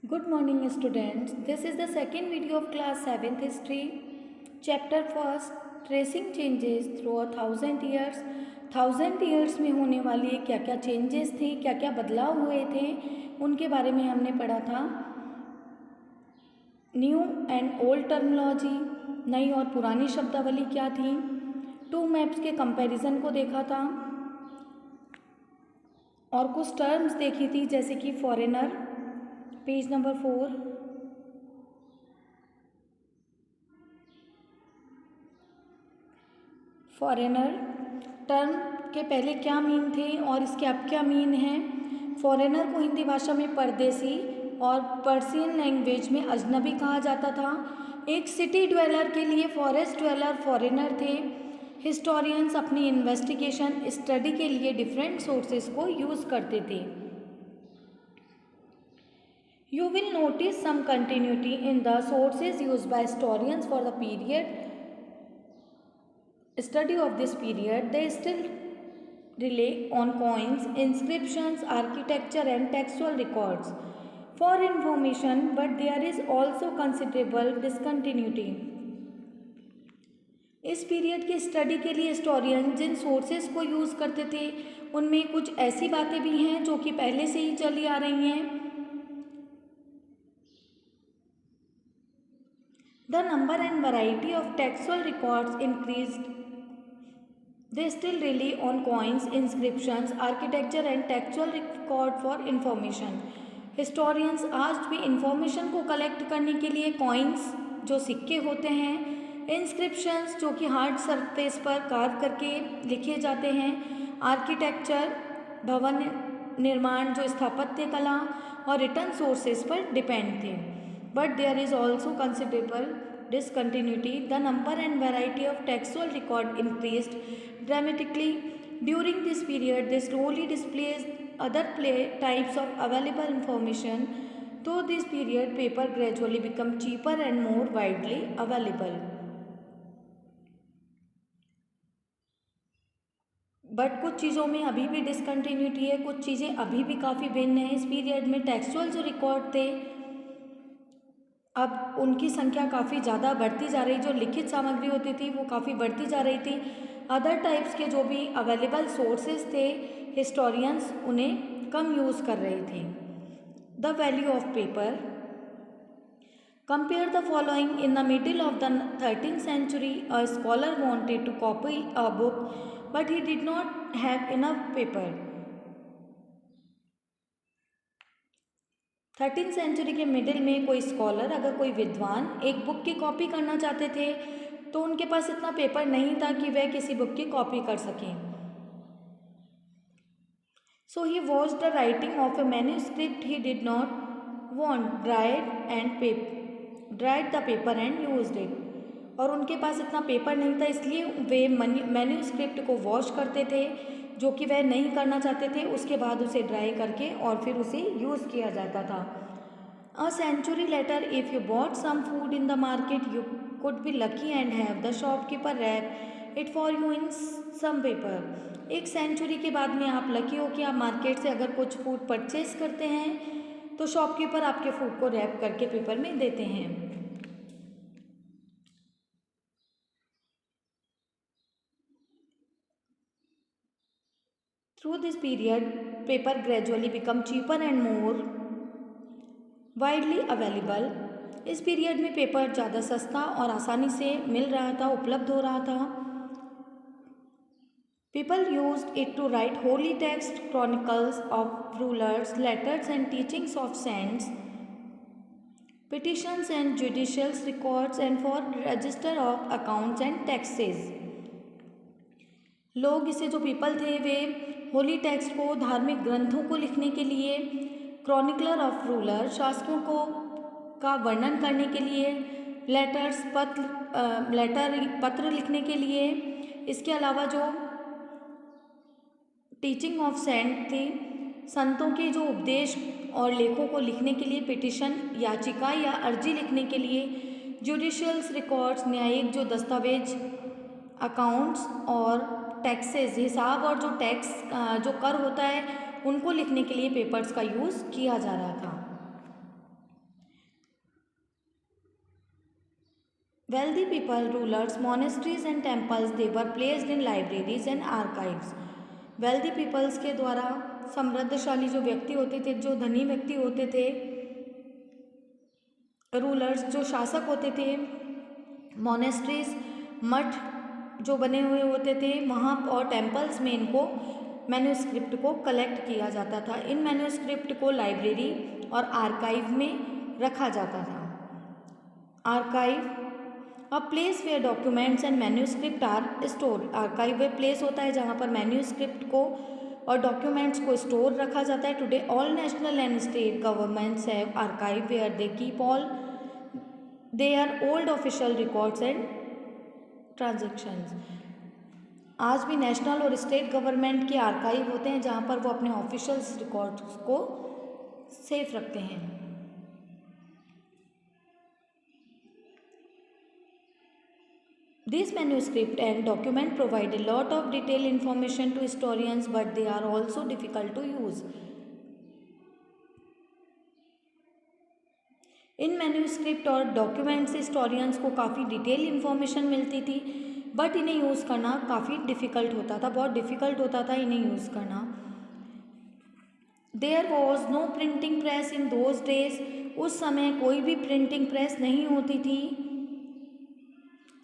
Good morning students. This is the second video of class 7th history. Chapter first tracing changes through a thousand years. Thousand years में होने वाली क्या क्या changes थे, क्या क्या बदलाव हुए थे, उनके बारे में हमने पढ़ा था. न्यू एंड ओल्ड टर्मिनोलॉजी, नई और पुरानी शब्दावली क्या थी. टू मैप्स के कंपैरिजन को देखा था और कुछ टर्म्स देखी थी जैसे कि foreigner, page number 4. Foreigner term के पहले क्या मीन थे और इसके अब क्या मीन है. फॉरेनर को हिंदी भाषा में परदेसी और पर्शियन लैंग्वेज में अजनबी कहा जाता था. एक सिटी ड्वेलर के लिए फॉरेस्ट ड्वेलर फॉरेनर थे. हिस्टोरियंस अपनी इन्वेस्टिगेशन स्टडी के लिए डिफरेंट सोर्सेज को यूज़ करते थे. You will notice some continuity in the sources used by historians for the period study of this period. They still rely on coins, inscriptions, architecture and textual records for information, but there is also considerable discontinuity. इस period के study के लिए historian जिन sources को use करते थे उनमें कुछ ऐसी बातें भी हैं जो कि पहले से ही चली आ रही हैं. The number and variety of textual records increased. They still rely on coins, inscriptions, architecture and textual record for information. Historians आज भी इंफॉर्मेशन को कलेक्ट करने के लिए कॉइन्स जो सिक्के होते हैं, इंस्क्रिप्शंस जो कि हार्ड सरफेस पर कार्व करके लिखे जाते हैं, आर्किटेक्चर भवन निर्माण जो स्थापत्य कला और रिटर्न सोर्सेज पर डिपेंड थे. But there is also considerable discontinuity. The number and variety of textual record increased dramatically during this period. They slowly displaced other types of available information. Through this period, paper gradually become cheaper and more widely available. But कुछ चीज़ों में अभी भी discontinuity है, कुछ चीज़ें अभी भी काफ़ी भिन्न हैं. इस पीरियड में टेक्सचुअल जो रिकॉर्ड थे अब उनकी संख्या काफ़ी ज़्यादा बढ़ती जा रही, जो लिखित सामग्री होती थी वो काफ़ी बढ़ती जा रही थी. अदर टाइप्स के जो भी अवेलेबल सोर्सेज थे हिस्टोरियंस उन्हें कम यूज़ कर रहे थे. The value of paper. Compare the following. In the middle of the 13th century a scholar wanted to copy a book but he did not have enough paper. 13th century के middle में कोई scholar, अगर कोई विद्वान एक book की copy करना चाहते थे तो उनके पास इतना पेपर नहीं था कि वह किसी बुक की कॉपी कर सकें. So he watch the writing of a manuscript he did not want dried the paper and used it. और उनके पास इतना पेपर नहीं था इसलिए वे मैन्यूस्क्रिप्ट को वॉश करते थे जो कि वह नहीं करना चाहते थे. उसके बाद उसे ड्राई करके और फिर उसे यूज़ किया जाता था. A century later if you bought some food in the market you could be lucky and have the shopkeeper wrap it for you in some paper. एक सेंचुरी के बाद में आप लकी हो कि आप मार्केट से अगर कुछ फूड परचेज करते हैं तो शॉपकीपर आपके फूड को रैप करके पेपर में देते हैं. Through this period, paper gradually become cheaper and more widely available. इस पीरियड में पेपर ज़्यादा सस्ता और आसानी से मिल रहा था, उपलब्ध हो रहा था. People used it to write holy text, chronicles of rulers, letters and teachings of saints, petitions and judicial records and for register of accounts and taxes. लोग इसे जो पीपल थे वे होली टेक्स्ट को, धार्मिक ग्रंथों को लिखने के लिए, क्रॉनिकलर ऑफ रूलर शासकों को का वर्णन करने के लिए, पत्र लिखने के लिए, इसके अलावा जो टीचिंग ऑफ सेंट थी, संतों के जो उपदेश और लेखों को लिखने के लिए, पिटिशन याचिका या अर्जी लिखने के लिए, जुडिशियल्स रिकॉर्ड्स न्यायिक जो दस्तावेज, अकाउंट्स और टैक्सेस हिसाब और जो टैक्स जो कर होता है उनको लिखने के लिए पेपर्स का यूज़ किया जा रहा था. Wealthy people, rulers, monasteries and temples, they were placed in libraries and archives. Wealthy peoples के द्वारा समृद्धशाली जो व्यक्ति होते थे, जो धनी व्यक्ति होते थे, रूलर्स जो शासक होते थे, मोनेस्ट्रीज मठ जो बने हुए होते थे वहाँ, और टेम्पल्स में इनको मैन्यूस्क्रिप्ट को कलेक्ट किया जाता था। इन मैन्यूस्क्रिप्ट को लाइब्रेरी और आर्काइव में रखा जाता था। Archive a place where documents and manuscript are store. Archive वे प्लेस होता है जहाँ पर मैन्यूस्क्रिप्ट को और डॉक्यूमेंट्स को स्टोर रखा जाता है। Today all national and state governments have archive where they keep all their old official records and transactions. आज भी नेशनल और स्टेट गवर्नमेंट के आर्काइव होते हैं जहाँ पर वो अपने ऑफिशियल रिकॉर्ड्स को सेफ रखते हैं। These manuscripts and documents provide a lot of detailed information to historians, but they are also difficult to use. In manuscript और डॉक्यूमेंट से हिस्टोरियंस को काफ़ी डिटेल इन्फॉर्मेशन मिलती थी, बट इन्हें यूज़ करना काफ़ी डिफ़िकल्ट होता था, बहुत डिफ़िकल्ट होता था इन्हें यूज़ करना। There was no printing press in those days. उस समय कोई भी प्रिंटिंग प्रेस नहीं होती थी।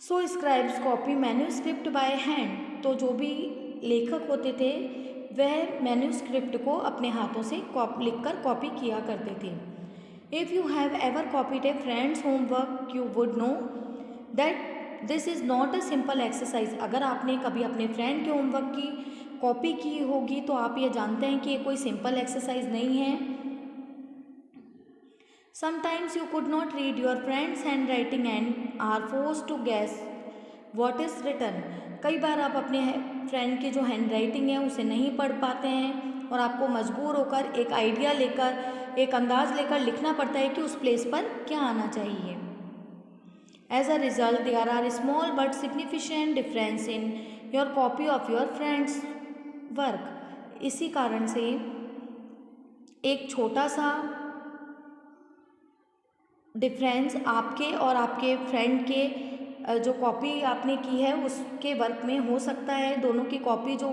So scribes copy manuscript by hand. तो जो भी लेखक होते थे वह मैन्यूस्क्रिप्ट को अपने हाथों से लिखकर कॉपी किया करते थे। If you have ever copied A friends homework you would know that this is not a simple exercise. अगर आपने कभी अपने फ्रेंड के होमवर्क की कॉपी की होगी तो आप ये जानते हैं कि ये कोई सिंपल एक्सरसाइज नहीं है। Sometimes you could not read your friend's handwriting and are forced to guess what is written. कई बार आप अपने फ्रेंड की जो हैंडराइटिंग है उसे नहीं पढ़ पाते हैं और आपको मजबूर होकर एक आइडिया लेकर, एक अंदाज लेकर लिखना पड़ता है कि उस प्लेस पर क्या आना चाहिए। As a result, there are small but significant difference in your copy of your friend's work. इसी कारण से एक छोटा सा डिफरेंस आपके और आपके फ्रेंड के जो कॉपी आपने की है उसके वर्क में हो सकता है। दोनों की कॉपी जो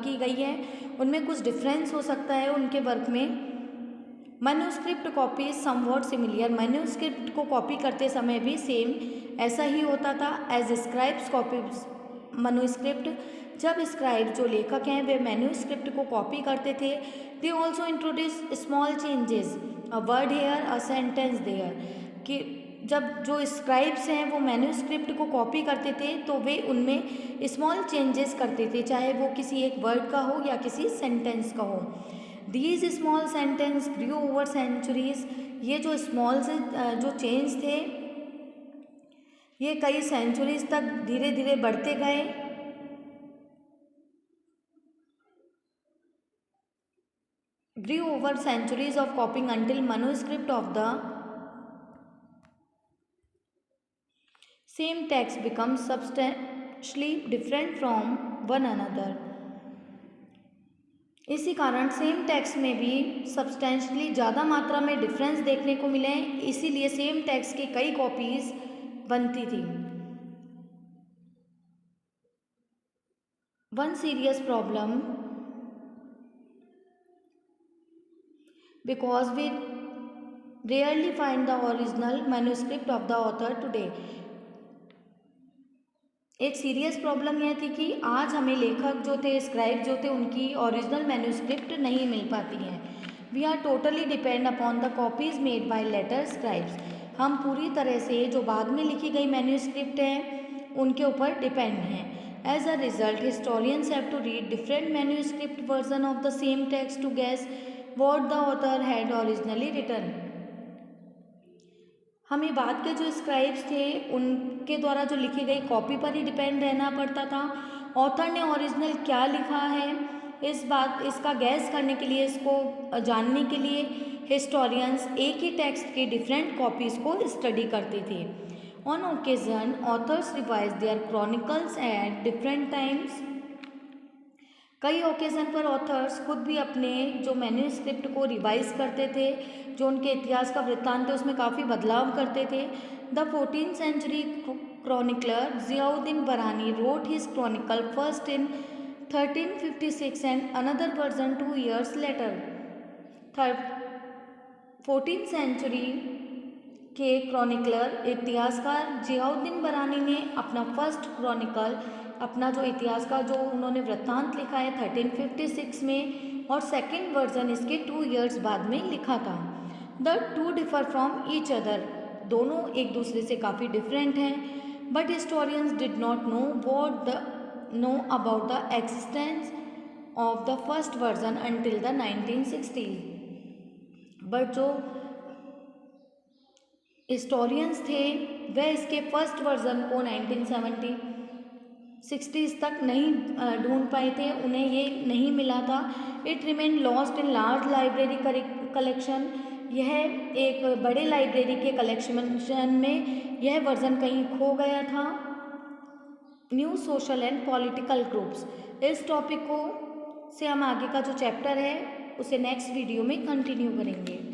की गई है उनमें कुछ डिफरेंस हो सकता है उनके वर्क में। Manuscript copy somewhat similar. Manuscript को कॉपी करते समय भी सेम ऐसा ही होता था एज स्क्राइब्स कॉपी मैन्यूस्क्रिप्ट। जब स्क्राइब जो लेखक हैं वे मैन्यूस्क्रिप्ट को कॉपी करते थे, they also introduce small changes, a word here a sentence there. कि जब जो स्क्राइब्स हैं वो मैन्यूस्क्रिप्ट को कॉपी करते थे तो वे उनमें स्मॉल चेंजेस करते थे, चाहे वो किसी एक वर्ड का हो या किसी सेंटेंस का हो। These small sentence grew over centuries. ये जो स्मॉल से जो चेंज थे ये कई सेंचुरीज तक धीरे धीरे बढ़ते गए। Grew over centuries of copying until manuscript of the same text becomes substantially different from one another. इसी कारण सेम टेक्स्ट में भी सब्सटेंशली ज़्यादा मात्रा में डिफरेंस देखने को मिले, इसीलिए सेम टेक्स्ट की कई कॉपीज बनती थी। One serious problem because we rarely find the original manuscript of the author today. एक सीरियस प्रॉब्लम यह थी कि आज हमें लेखक जो थे, स्क्राइब जो थे, उनकी ओरिजिनल मैन्यूस्क्रिप्ट नहीं मिल पाती हैं। We are totally depend upon the copies made by later scribes. हम पूरी तरह से जो बाद में लिखी गई मैन्यूस्क्रिप्ट हैं उनके ऊपर डिपेंड हैं। As a result historians have to read different manuscript version of the same text to guess what the author had originally written. हमें बाद के जो स्क्राइब्स थे उनके द्वारा जो लिखी गई कॉपी पर ही डिपेंड रहना पड़ता था। ऑथर ने ओरिजिनल क्या लिखा है इसका गैस करने के लिए, इसको जानने के लिए हिस्टोरियंस एक ही टेक्स्ट की डिफरेंट कॉपीज़ को स्टडी करते थे। On occasion authors revise their chronicles at different times. कई ओकेज़न पर ऑथर्स खुद भी अपने जो मैन्यूस्क्रिप्ट को रिवाइज करते थे, जो उनके इतिहास का वृत्तांत है उसमें काफ़ी बदलाव करते थे। The 14th century chronicler Ziauddin Barani wrote his chronicle first in 1356 and another version 2 years later. 14th century के क्रॉनिकलर इतिहासकार जियाउद्दीन बरानी ने अपना फर्स्ट क्रॉनिकल, अपना जो इतिहास का जो उन्होंने वृत्तांत लिखा है 1356 में, और सेकंड वर्जन इसके 2 इयर्स बाद में लिखा था. The two differ from each other, दोनों एक दूसरे से काफ़ी डिफरेंट हैं. But historians did not know about the existence of the first version until the 1960s. But जो हिस्टोरियंस थे वह इसके फर्स्ट वर्जन को 1960s तक नहीं ढूंढ पाए थे, उन्हें ये नहीं मिला था. It remain lost in large library collection, यह एक बड़े लाइब्रेरी के कलेक्शन में यह वर्जन कहीं खो गया था. New social and political groups, इस टॉपिक को से हम आगे का जो चैप्टर है उसे नेक्स्ट वीडियो में कंटिन्यू करेंगे.